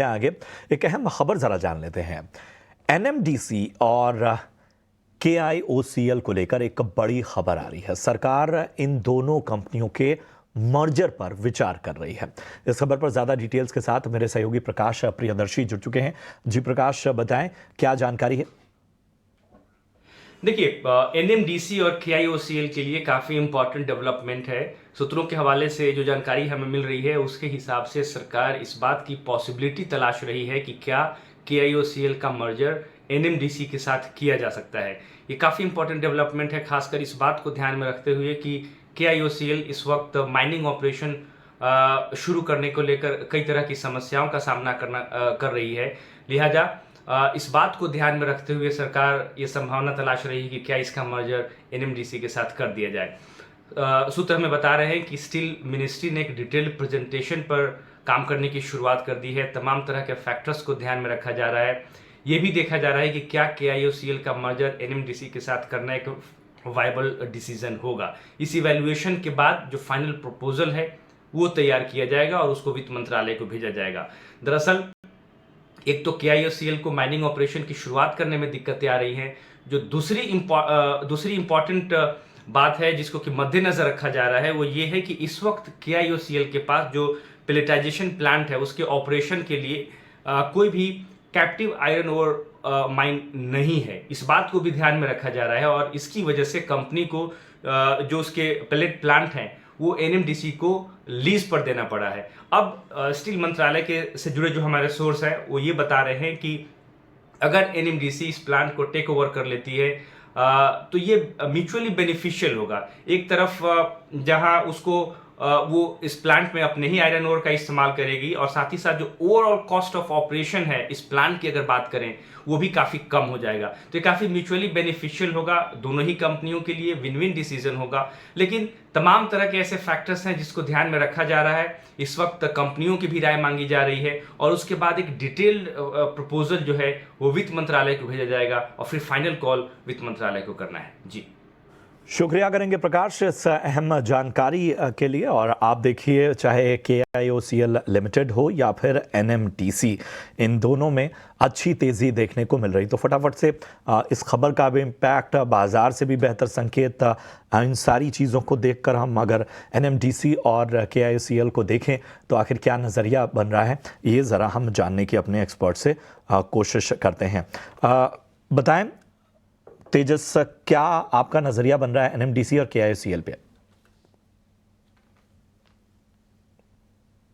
आगे एक अहम खबर जरा जान लेते हैं। एनएमडीसी और केआईओसीएल को लेकर एक बड़ी खबर आ रही है। सरकार इन दोनों कंपनियों के मर्जर पर विचार कर रही है। इस खबर पर ज्यादा डिटेल्स के साथ मेरे सहयोगी प्रकाश प्रियदर्शी जुड़ चुके हैं। जी प्रकाश, बताएं क्या जानकारी है। देखिए, एनएमडीसी और केआईओसीएल के लिए काफ़ी इंपॉर्टेंट डेवलपमेंट है। सूत्रों के हवाले से जो जानकारी हमें मिल रही है उसके हिसाब से सरकार इस बात की पॉसिबिलिटी तलाश रही है कि क्या केआईओसीएल का मर्जर एनएमडीसी के साथ किया जा सकता है। ये काफ़ी इंपॉर्टेंट डेवलपमेंट है, खासकर इस बात को ध्यान में रखते हुए कि केआईओसीएल इस वक्त माइनिंग ऑपरेशन शुरू करने को लेकर कई तरह की समस्याओं का सामना कर रही है। लिहाजा इस बात को ध्यान में रखते हुए सरकार ये संभावना तलाश रही है कि क्या इसका मर्जर एनएमडीसी के साथ कर दिया जाए। सूत्र हमें बता रहे हैं कि स्टील मिनिस्ट्री ने एक डिटेल्ड प्रेजेंटेशन पर काम करने की शुरुआत कर दी है। तमाम तरह के फैक्टर्स को ध्यान में रखा जा रहा है। ये भी देखा जा रहा है कि क्या केआईओसीएल का मर्जर एनएमडीसी के साथ करना एक वायबल डिसीजन होगा। इस इवैल्यूएशन के बाद जो फाइनल प्रपोजल है वो तैयार किया जाएगा और उसको वित्त मंत्रालय को भेजा जाएगा। दरअसल एक तो केआईओसीएल को माइनिंग ऑपरेशन की शुरुआत करने में दिक्कतें आ रही हैं। जो दूसरी इंपॉर्टेंट बात है जिसको कि मद्देनजर रखा जा रहा है वो ये है कि इस वक्त केआईओसीएल के पास जो पेलेटाइजेशन प्लांट है उसके ऑपरेशन के लिए कोई भी कैप्टिव आयरन ओर माइन नहीं है। इस बात को भी ध्यान में रखा जा रहा है और इसकी वजह से कंपनी को जो उसके पेलेट प्लांट हैं वो एनएमडीसी को लीज पर देना पड़ा है। अब स्टील मंत्रालय के से जुड़े जो हमारे सोर्स हैं वो ये बता रहे हैं कि अगर एनएमडीसी इस प्लांट को टेक ओवर कर लेती है तो ये म्यूचुअली बेनिफिशियल होगा। एक तरफ जहां उसको वो इस प्लांट में अपने ही आयरन ओर का इस्तेमाल करेगी और साथ ही साथ जो ओवरऑल कॉस्ट ऑफ ऑपरेशन है इस प्लांट की अगर बात करें वो भी काफ़ी कम हो जाएगा। तो ये काफ़ी म्यूचुअली बेनिफिशियल होगा, दोनों ही कंपनियों के लिए विन विन डिसीजन होगा। लेकिन तमाम तरह के ऐसे फैक्टर्स हैं जिसको ध्यान में रखा जा रहा है। इस वक्त कंपनियों की भी राय मांगी जा रही है और उसके बाद एक डिटेल्ड प्रपोजल जो है वो वित्त मंत्रालय को भेजा जाएगा और फिर फाइनल कॉल वित्त मंत्रालय को करना है। जी शुक्रिया करेंगे प्रकाश इस अहम जानकारी के लिए। और आप देखिए, चाहे केआईओसीएल लिमिटेड हो या फिर एनएमडीसी, इन दोनों में अच्छी तेज़ी देखने को मिल रही। तो फटाफट से इस खबर का भी इम्पैक्ट, बाजार से भी बेहतर संकेत, इन सारी चीज़ों को देखकर हम अगर एनएमडीसी और केआईओसीएल को देखें तो आखिर क्या नज़रिया बन रहा है, ये ज़रा हम जानने की अपने एक्सपर्ट से कोशिश करते हैं। बताएं तेजस, क्या आपका नजरिया बन रहा है एनएमडीसी और केआईओसीएल पे?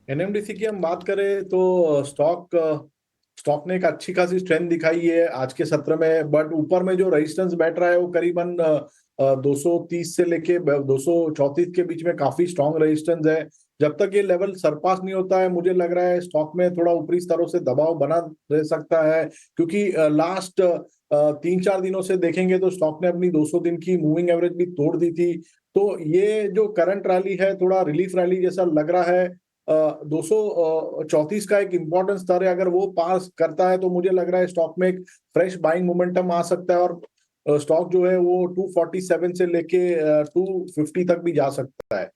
एनएमडीसी की हम बात करें तो स्टॉक ने एक अच्छी खासी स्ट्रेंथ दिखाई है आज के सत्र में, बट ऊपर में जो रेजिस्टेंस बैठ रहा है वो करीबन 230 से लेके 234 के बीच में काफी स्ट्रॉन्ग रेजिस्टेंस है। जब तक ये लेवल सरपास नहीं होता है मुझे लग रहा है स्टॉक में थोड़ा ऊपरी स्तरों से दबाव बना रह सकता है, क्योंकि लास्ट 3-4 दिनों से देखेंगे तो स्टॉक ने अपनी 200 दिन की मूविंग एवरेज भी तोड़ दी थी। तो ये जो करंट रैली है थोड़ा रिलीफ रैली जैसा लग रहा है। 234 का एक इम्पोर्टेंट स्तर है, अगर वो पास करता है तो मुझे लग रहा है स्टॉक में एक फ्रेश बाइंग मोमेंटम आ सकता है और स्टॉक जो है वो 247 से लेके 250 तक भी जा सकता है।